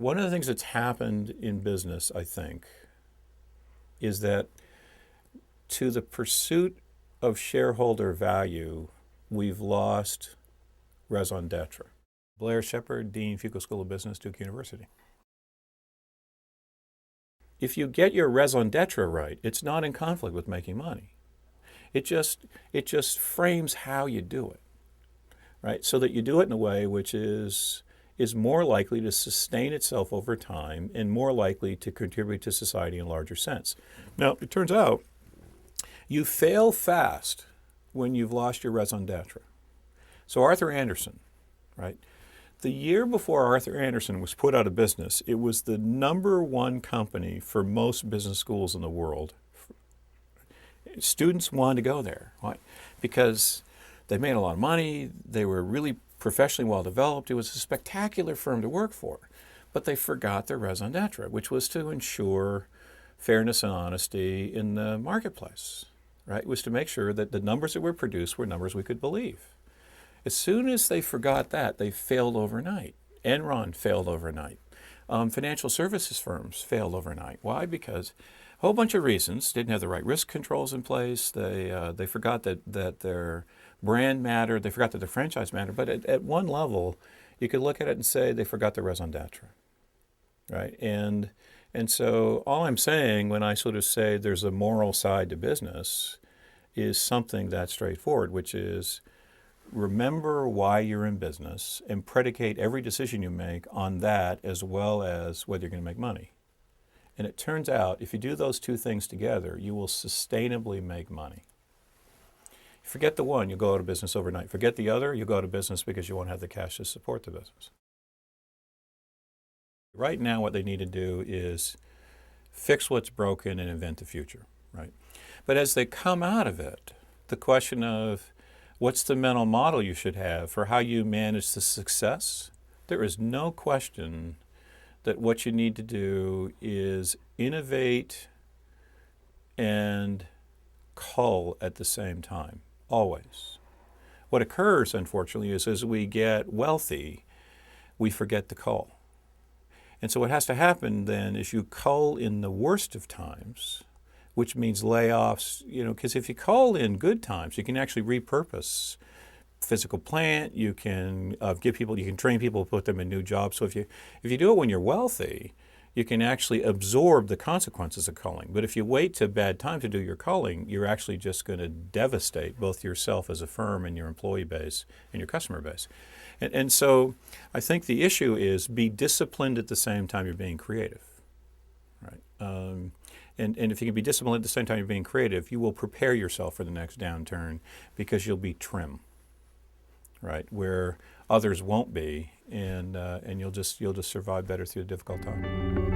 One of the things that's happened in business, I think, is that to the pursuit of shareholder value, we've lost raison d'etre. Blair Sheppard, Dean, Fuqua School of Business, Duke University. If you get your raison d'etre right, it's not in conflict with making money. It just frames how you do it, right? So that you do it in a way which is more likely to sustain itself over time and more likely to contribute to society in a larger sense. Now, it turns out you fail fast when you've lost your raison d'etre. So Arthur Andersen, right? The year before Arthur Andersen was put out of business, it was the #1 company for most business schools in the world. Students wanted to go there. Why? Because they made a lot of money, they were really professionally well developed, it was a spectacular firm to work for. But they forgot their raison d'etre, which was to ensure fairness and honesty in the marketplace. Right? It was to make sure that the numbers that were produced were numbers we could believe. As soon as they forgot that, they failed overnight. Enron failed overnight. Financial services firms failed overnight. Why? Because a whole bunch of reasons. Didn't have the right risk controls in place. They forgot that their brand mattered. They forgot that their franchise mattered. But at one level, you could look at it and say they forgot their raison d'etre. Right? And so all I'm saying when I sort of say there's a moral side to business is something that's straightforward, which is remember why you're in business and predicate every decision you make on that as well as whether you're going to make money. And it turns out if you do those two things together, you will sustainably make money. Forget the one, you'll go out of business overnight. Forget the other, you'll go out of business because you won't have the cash to support the business. Right now what they need to do is fix what's broken and invent the future, right? But as they come out of it, the question of what's the mental model you should have for how you manage the success, there is no question that what you need to do is innovate and cull at the same time, always. What occurs, unfortunately, is as we get wealthy, we forget to cull. And so what has to happen then is you cull in the worst of times, which means layoffs, because if you cull in good times, you can actually repurpose physical plant, you can give people, you can train people, put them in new jobs. So if you do it when you're wealthy, you can actually absorb the consequences of culling. But if you wait to bad time to do your culling, you're actually just going to devastate both yourself as a firm and your employee base and your customer base. And so I think the issue is be disciplined at the same time you're being creative, right? And if you can be disciplined at the same time you're being creative, you will prepare yourself for the next downturn because you'll be trim, right? Where others won't be, and you'll just survive better through a difficult time.